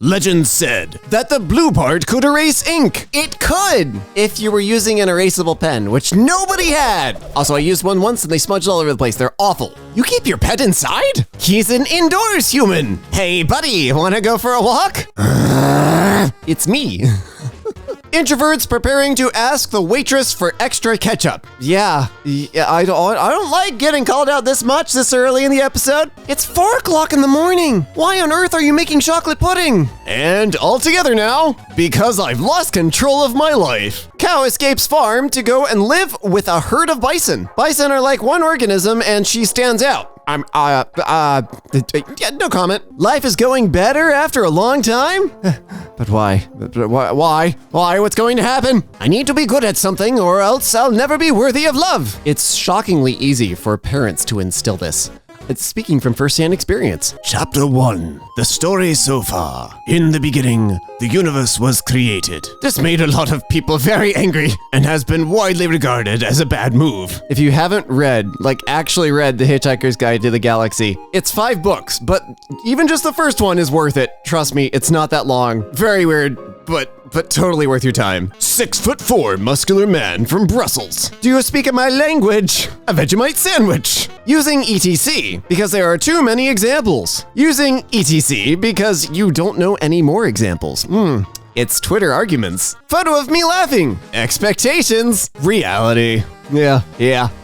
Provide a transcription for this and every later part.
Legend said that the blue part could erase ink. It could, if you were using an erasable pen, which nobody had. Also, I used one once and they smudged all over the place. They're awful. You keep your pet inside? He's an indoors human. Hey, buddy, wanna go for a walk? It's me. Introverts preparing to ask the waitress for extra ketchup. Yeah, I don't like getting called out this much this early in the episode. It's 4 o'clock in the morning. Why on earth are you making chocolate pudding? And all together now, because I've lost control of my life. Cow escapes farm to go and live with a herd of bison. Bison are like one organism and she stands out. Yeah, no comment. Life is going better after a long time? But why? Why? What's going to happen? I need to be good at something or else I'll never be worthy of love. It's shockingly easy for parents to instill this. It's speaking from first-hand experience. Chapter 1. The story so far. In the beginning, the universe was created. This made a lot of people very angry and has been widely regarded as a bad move. If you haven't read, actually read The Hitchhiker's Guide to the Galaxy, it's 5 books, but even just the first one is worth it. Trust me, it's not that long. Very weird, but totally worth your time. 6'4" muscular man from Brussels. Do you speak my language? A Vegemite sandwich. Using ETC because there are too many examples. Using ETC because you don't know any more examples. It's Twitter arguments. Photo of me laughing. Expectations. Reality. Yeah.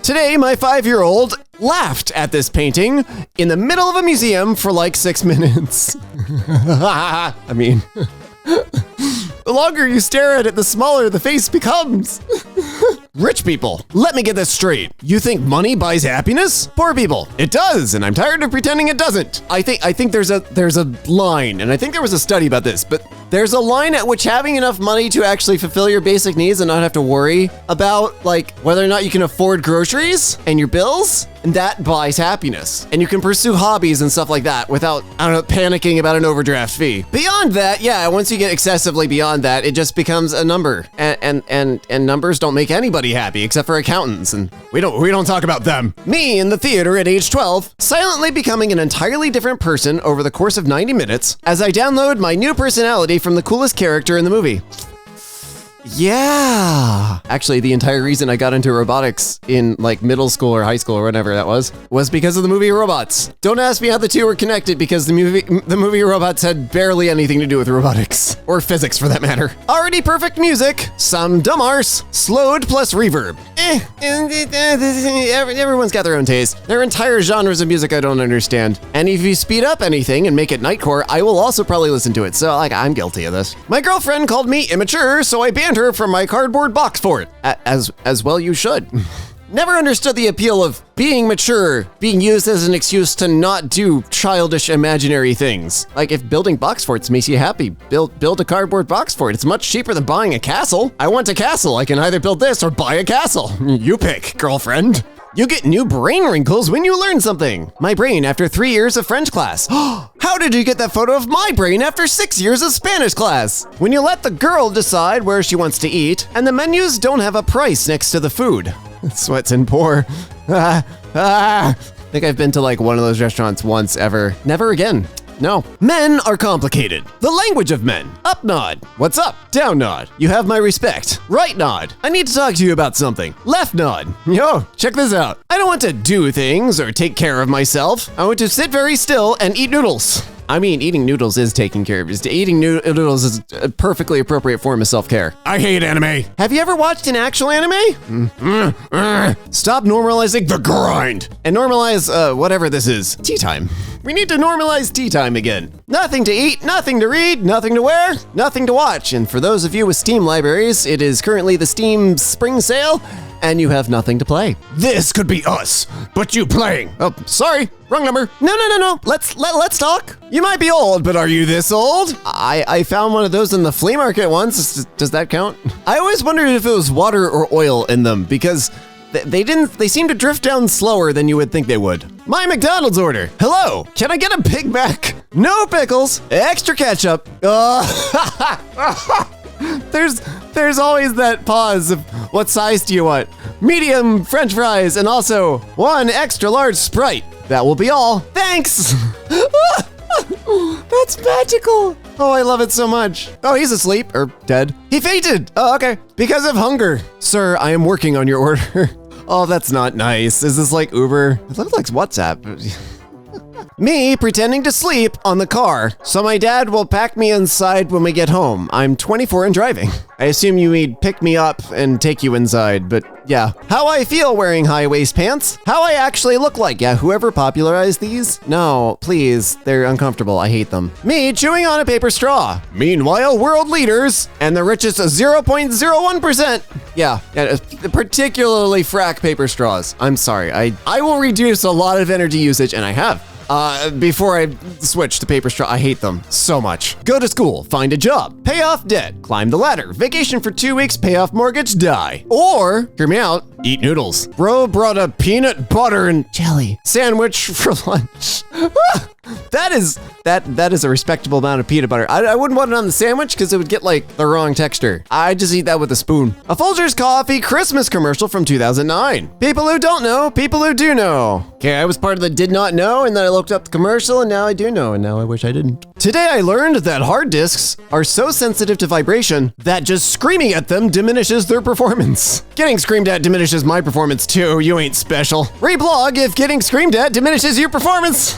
Today, my 5-year-old laughed at this painting in the middle of a museum for like 6 minutes. I mean... The longer you stare at it, the smaller the face becomes. Rich people, let me get this straight. You think money buys happiness? Poor people, it does, and I'm tired of pretending it doesn't. I think there's a line, and I think there was a study about this, but there's a line at which having enough money to actually fulfill your basic needs and not have to worry about whether or not you can afford groceries and your bills, and that buys happiness. And you can pursue hobbies and stuff like that without, panicking about an overdraft fee. Beyond that, yeah, once you get excessively beyond that, it just becomes a number. And numbers don't make anybody happy except for accountants, and we don't talk about them. Me in the theater at age 12, silently becoming an entirely different person over the course of 90 minutes as I download my new personality from the coolest character in the movie. Yeah. Actually, the entire reason I got into robotics in middle school or high school or whatever that was because of the movie Robots. Don't ask me how the two were connected because the movie Robots had barely anything to do with robotics or physics for that matter. Already perfect music, some dumb arse, slowed plus reverb. Everyone's got their own taste. There are entire genres of music I don't understand. And if you speed up anything and make it nightcore, I will also probably listen to it. So I'm guilty of this. My girlfriend called me immature, so I banned her from my cardboard box for it. As well you should. Never understood the appeal of being mature being used as an excuse to not do childish imaginary things. If building box forts makes you happy, build a cardboard box fort. It's much cheaper than buying a castle. I want a castle. I can either build this or buy a castle. You pick, girlfriend. You get new brain wrinkles when you learn something. My brain after 3 years of French class. How did you get that photo of my brain after 6 years of Spanish class? When you let the girl decide where she wants to eat, and the menus don't have a price next to the food. Sweats and pour. I think I've been to one of those restaurants once ever. Never again. No. Men are complicated. The language of men. Up nod. What's up? Down nod. You have my respect. Right nod. I need to talk to you about something. Left nod. Yo, check this out. I don't want to do things or take care of myself. I want to sit very still and eat noodles. I mean, eating noodles is taking care of you. Eating noodles is a perfectly appropriate form of self-care. I hate anime. Have you ever watched an actual anime? Stop normalizing the grind and normalize whatever this is. Tea time. We need to normalize tea time again. Nothing to eat, nothing to read, nothing to wear, nothing to watch. And for those of you with Steam libraries, it is currently the Steam Spring Sale, and you have nothing to play. This could be us, but you playing. Oh, sorry, wrong number. No. Let's talk. You might be old, but are you this old? I found one of those in the flea market once. Does that count? I always wondered if it was water or oil in them because they seem to drift down slower than you would think they would. My McDonald's order. Hello, can I get a Big Mac? No pickles, extra ketchup. There's always that pause of what size do you want? Medium French fries and also 1 extra large Sprite. That will be all. Thanks. That's magical. Oh, I love it so much. Oh, he's asleep or dead. He fainted. Oh, okay. Because of hunger. Sir, I am working on your order. Oh, that's not nice. Is this like Uber? It looks like WhatsApp. Me pretending to sleep on the car, so my dad will pack me inside when we get home. I'm 24 and driving. I assume you mean pick me up and take you inside, but yeah. How I feel wearing high-waist pants? How I actually look like? Yeah, whoever popularized these? No, please, they're uncomfortable. I hate them. Me chewing on a paper straw. Meanwhile, world leaders and the richest 0.01%. Yeah, particularly frack paper straws. I'm sorry. I will reduce a lot of energy usage, and I have. Before I switch to paper straw, I hate them so much. Go to school, find a job, pay off debt, climb the ladder, vacation for 2 weeks, pay off mortgage, die. Or, hear me out, eat noodles. Bro brought a peanut butter and jelly sandwich for lunch. That is a respectable amount of peanut butter. I wouldn't want it on the sandwich because it would get like the wrong texture. I just eat that with a spoon. A Folgers Coffee Christmas commercial from 2009. People who don't know, people who do know. Okay, I was part of the did not know, and then I looked up the commercial, and now I do know, and now I wish I didn't. Today I learned that hard disks are so sensitive to vibration that just screaming at them diminishes their performance. Getting screamed at diminishes my performance too. You ain't special. Reblog if getting screamed at diminishes your performance.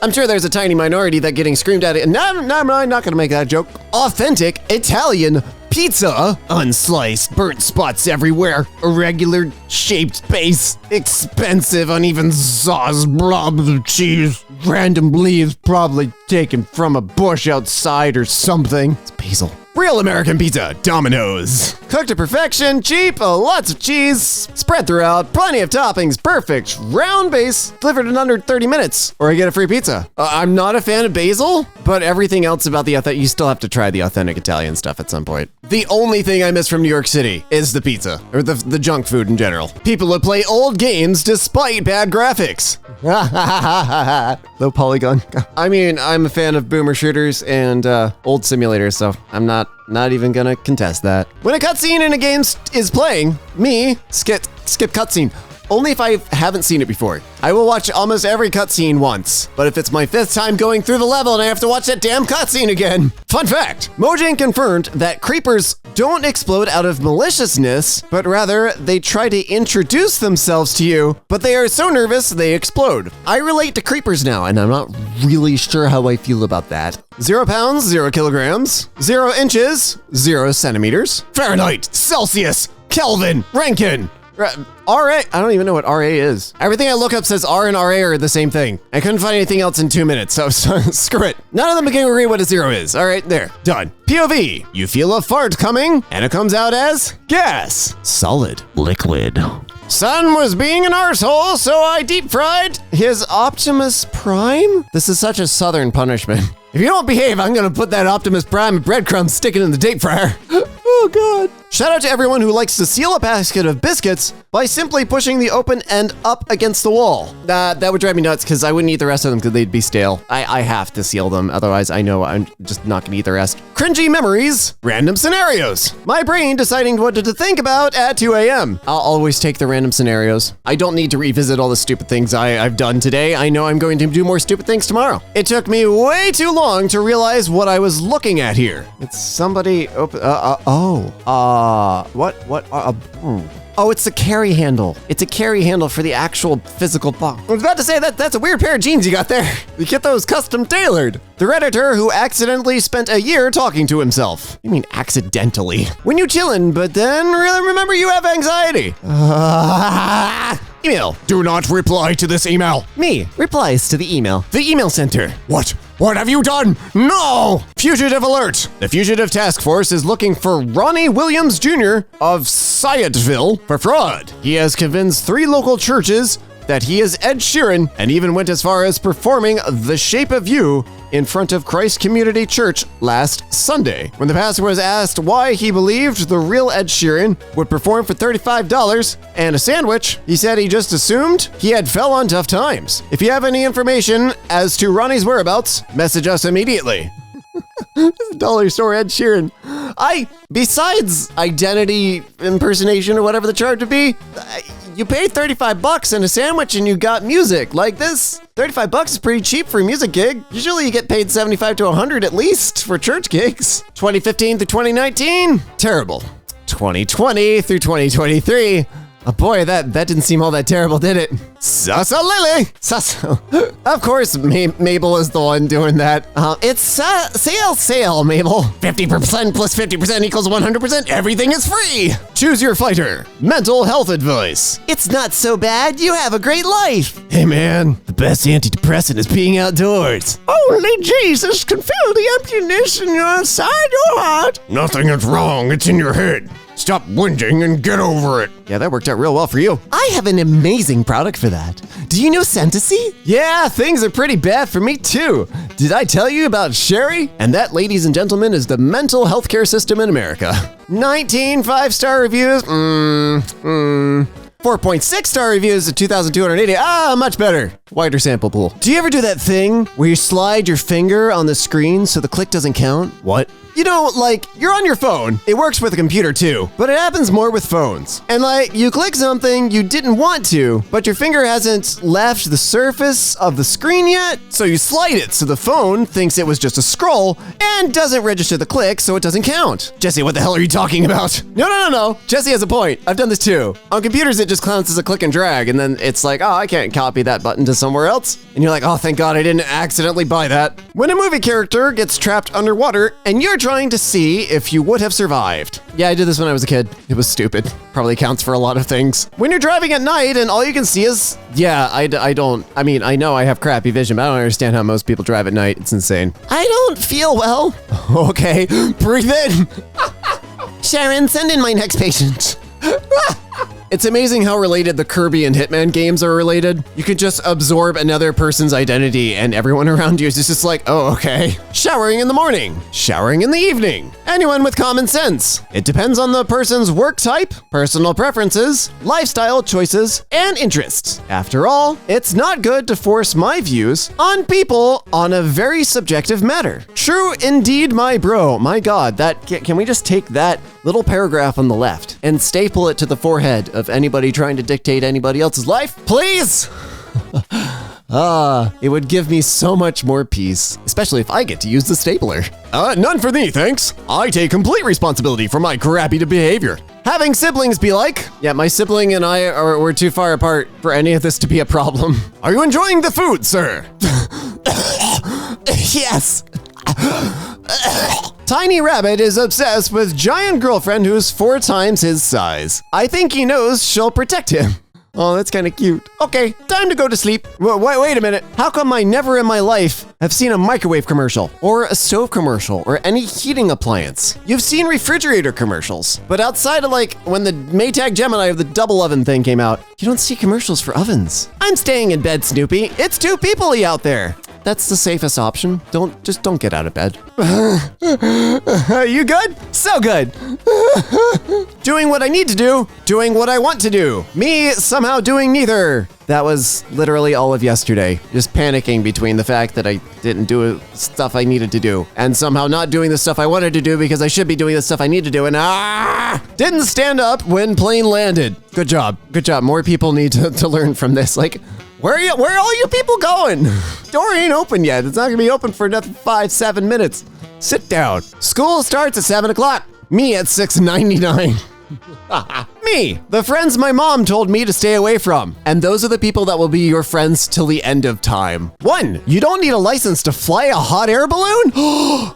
I'm sure there's a tiny minority that getting screamed at it. No, I'm not gonna make that joke. Authentic Italian pizza. Unsliced, burnt spots everywhere. Irregular shaped base. Expensive, uneven sauce, blob of cheese. Random leaves probably taken from a bush outside or something. It's basil. Real American pizza, Domino's. Cooked to perfection, cheap, lots of cheese, spread throughout, plenty of toppings, perfect, round base, delivered in under 30 minutes, or I get a free pizza. I'm not a fan of basil, but everything else about the authentic, you still have to try the authentic Italian stuff at some point. The only thing I miss from New York City is the pizza, or the junk food in general. People who play old games despite bad graphics. Low polygon. I mean, I'm a fan of boomer shooters and old simulators, so I'm not even gonna contest that. When a cutscene in a game is playing, me skip cutscene. Only if I haven't seen it before. I will watch almost every cutscene once, but if it's my 5th time going through the level and I have to watch that damn cutscene again. Fun fact, Mojang confirmed that creepers don't explode out of maliciousness, but rather they try to introduce themselves to you, but they are so nervous they explode. I relate to creepers now, and I'm not really sure how I feel about that. 0 pounds, 0 kilograms, 0 inches, 0 centimeters. Fahrenheit, Celsius, Kelvin, Rankine. RA, I don't even know what RA is. Everything I look up says R and RA are the same thing. I couldn't find anything else in 2 minutes, so screw it. None of them can agree what a 0 is. All right, there, done. POV, you feel a fart coming, and it comes out as gas. Solid. Liquid. Son was being an arsehole, so I deep fried his Optimus Prime? This is such a southern punishment. If you don't behave, I'm gonna put that Optimus Prime breadcrumbs sticking in the deep fryer. Oh God. Shout out to everyone who likes to seal a basket of biscuits by simply pushing the open end up against the wall. That would drive me nuts because I wouldn't eat the rest of them because they'd be stale. I have to seal them, otherwise I know I'm just not gonna eat the rest. Cringy memories, random scenarios. My brain deciding what to think about at 2 a.m. I'll always take the random scenarios. I don't need to revisit all the stupid things I've done today. I know I'm going to do more stupid things tomorrow. It took me way too long to realize what I was looking at here. It's somebody open, Oh, it's a carry handle. It's a carry handle for the actual physical box. I was about to say that's a weird pair of jeans you got there. You get those custom tailored. The Redditor who accidentally spent a year talking to himself. You mean accidentally? When you chillin', but then really remember you have anxiety. Email. Do not reply to this email. Me. Replies to the email. The email center. What? What have you done? No! Fugitive alert. The Fugitive Task Force is looking for Ronnie Williams Jr. of Syotville for fraud. He has convinced 3 local churches that he is Ed Sheeran and even went as far as performing The Shape of You in front of Christ Community Church last Sunday. When the pastor was asked why he believed the real Ed Sheeran would perform for $35 and a sandwich, he said he just assumed he had fell on tough times. If you have any information as to Ronnie's whereabouts, message us immediately. Dollar store Ed Sheeran. Besides identity impersonation or whatever the charge would be, you paid $35 and a sandwich and you got music like this. $35 is pretty cheap for a music gig. Usually you get paid $75 to $100 at least for church gigs. 2015 through 2019, terrible. 2020 through 2023, oh boy, that didn't seem all that terrible, did it? Susso Lily! Susso. Of course, Mabel is the one doing that. It's sale, Mabel. 50% plus 50% equals 100%. Everything is free. Choose your fighter. Mental health advice. It's not so bad. You have a great life. Hey man, the best antidepressant is being outdoors. Only Jesus can fill the emptiness in your inside your heart. Nothing is wrong. It's in your head. Stop whinging and get over it. Yeah, that worked out real well for you. I have an amazing product for that. Do you know Fantasy? Yeah, things are pretty bad for me too. Did I tell you about Sherry? And that, ladies and gentlemen, is the mental health care system in America. 19 5-star reviews. 4.6 star reviews at 2,280. Much better. Wider sample pool. Do you ever do that thing where you slide your finger on the screen so the click doesn't count? What? You know, like, you're on your phone. It works with a computer too, but it happens more with phones. And like, you click something you didn't want to, but your finger hasn't left the surface of the screen yet, so you slide it so the phone thinks it was just a scroll and doesn't register the click, so it doesn't count. Jesse, what the hell are you talking about? No. Jesse has a point. I've done this too. On computers, it just counts as a click and drag, and then it's like, oh, I can't copy that button to somewhere else. And you're like, oh, thank God I didn't accidentally buy that. When a movie character gets trapped underwater and you're trying to see if you would have survived. Yeah, I did this when I was a kid. It was stupid. Probably counts for a lot of things. When you're driving at night and all you can see is, I mean, I know I have crappy vision, but I don't understand how most people drive at night. It's insane. I don't feel well. Okay, breathe in. Sharon, send in my next patient. It's amazing how related the Kirby and Hitman games are related. You could just absorb another person's identity and everyone around you is just like, oh, okay. Showering in the morning, showering in the evening. Anyone with common sense. It depends on the person's work type, personal preferences, lifestyle choices, and interests. After all, it's not good to force my views on people on a very subjective matter. True indeed, my bro. My God, can we just take that little paragraph on the left and staple it to the forehead of anybody trying to dictate anybody else's life, please? It would give me so much more peace, especially if I get to use the stapler. None for me, thanks. I take complete responsibility for my crappy behavior. Having siblings be like, yeah, my sibling and we're too far apart for any of this to be a problem. Are you enjoying the food, sir? Yes. Tiny Rabbit is obsessed with giant girlfriend who's 4 times his size. I think he knows she'll protect him. Oh, that's kind of cute. Okay, time to go to sleep. Wait a minute. How come I never in my life have seen a microwave commercial or a stove commercial or any heating appliance? You've seen refrigerator commercials, but outside of like when the Maytag Gemini of the double oven thing came out, you don't see commercials for ovens. I'm staying in bed, Snoopy. It's too people-y out there. That's the safest option. Don't get out of bed. You good? So good. Doing what I need to do, doing what I want to do. Me somehow doing neither. That was literally all of yesterday. Just panicking between the fact that I didn't do stuff I needed to do and somehow not doing the stuff I wanted to do because I should be doing the stuff I need to do and didn't stand up when plane landed. Good job. More people need to learn from this. Like, where are all you people going? Door ain't open yet. It's not gonna be open for another 5-7 minutes. Sit down. School starts at 7 o'clock. Me at 6:99. Me, the friends my mom told me to stay away from. And those are the people that will be your friends till the end of time. 1, you don't need a license to fly a hot air balloon?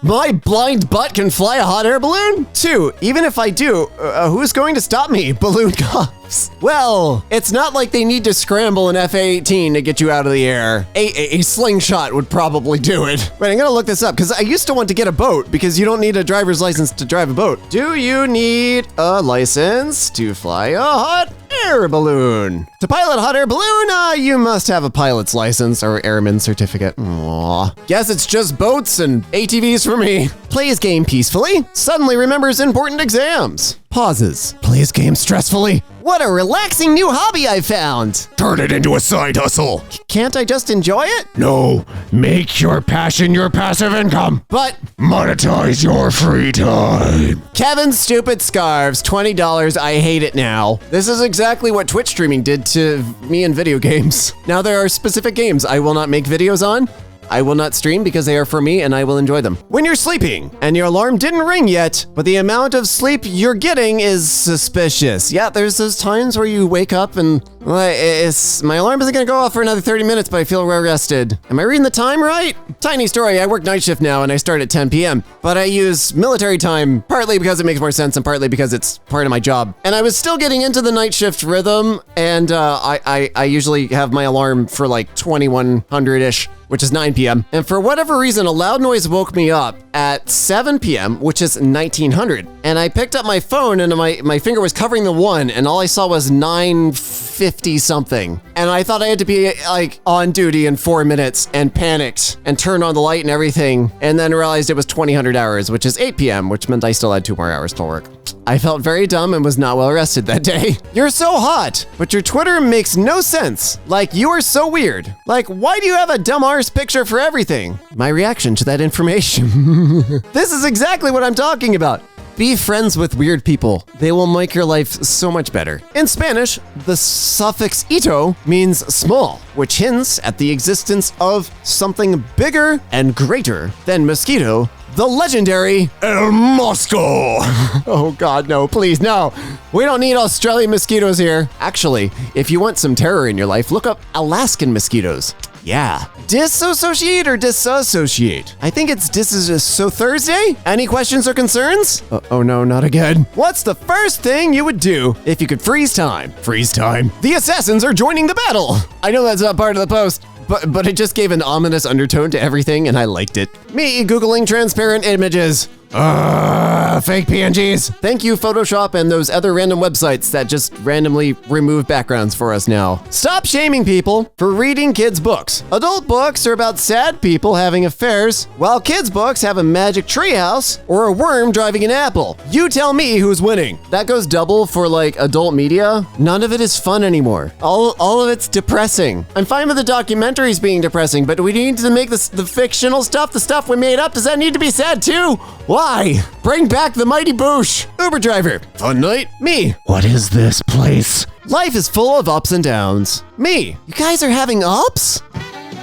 My blind butt can fly a hot air balloon? 2, even if I do, who's going to stop me? Balloon cops. Well, it's not like they need to scramble an F-18 to get you out of the air. A slingshot would probably do it. Wait, I'm gonna look this up because I used to want to get a boat because you don't need a driver's license to drive a boat. Do you need a license to fly a hot air balloon? To pilot a hot air balloon, you must have a pilot's license or airman certificate. Aww. Guess it's just boats and ATVs for me. Plays game peacefully, suddenly remembers important exams. Pauses. Plays game stressfully, What a relaxing new hobby I found. Turn it into a side hustle. Can't I just enjoy it? No, make your passion your passive income. But Monetize your free time. Kevin's stupid scarves, $20. I hate it now. This is exactly what Twitch streaming did to me in video games. Now there are specific games I will not make videos on. I will not stream because they are for me and I will enjoy them. When you're sleeping and your alarm didn't ring yet, but the amount of sleep you're getting is suspicious. Yeah, there's those times where you wake up and my alarm isn't gonna go off for another 30 minutes, but I feel well rested. Am I reading the time right? Tiny story, I work night shift now and I start at 10 p.m., but I use military time partly because it makes more sense and partly because it's part of my job. And I was still getting into the night shift rhythm and I usually have my alarm for like 2100-ish. Which is 9 p.m. And for whatever reason, a loud noise woke me up at 7 p.m., which is 1900. And I picked up my phone and my finger was covering the 1 and all I saw was 950 something. And I thought I had to be like on duty in 4 minutes and panicked and turned on the light and everything. And then realized it was 2000 hours, which is 8 p.m., which meant I still had 2 more hours to work. I felt very dumb and was not well rested that day. You're so hot, but your Twitter makes no sense. Like, you are so weird. Like, why do you have a dumb arse picture for everything? My reaction to that information. This is exactly what I'm talking about. Be friends with weird people. They will make your life so much better. In Spanish, the suffix ito means small, which hints at the existence of something bigger and greater than mosquito, the legendary El Mosco. Oh God, no, please, no. We don't need Australian mosquitoes here. Actually, if you want some terror in your life, look up Alaskan mosquitoes. Yeah. Disassociate or disassociate? I think it's so Thursday? Any questions or concerns? Oh no, not again. What's the first thing you would do if you could freeze time? Freeze time. The assassins are joining the battle. I know that's not part of the post. But it just gave an ominous undertone to everything and I liked it. Me Googling transparent images. Fake PNGs. Thank you, Photoshop and those other random websites that just randomly remove backgrounds for us now. Stop shaming people for reading kids' books. Adult books are about sad people having affairs, while kids' books have a magic treehouse or a worm driving an apple. You tell me who's winning. That goes double for like adult media. None of it is fun anymore. All of it's depressing. I'm fine with the documentaries being depressing, but do we need to make the fictional stuff, the stuff we made up, does that need to be sad too? Why? Bring back the mighty Boosh. Uber driver. Fun night. Me. What is this place? Life is full of ups and downs. Me. You guys are having ups?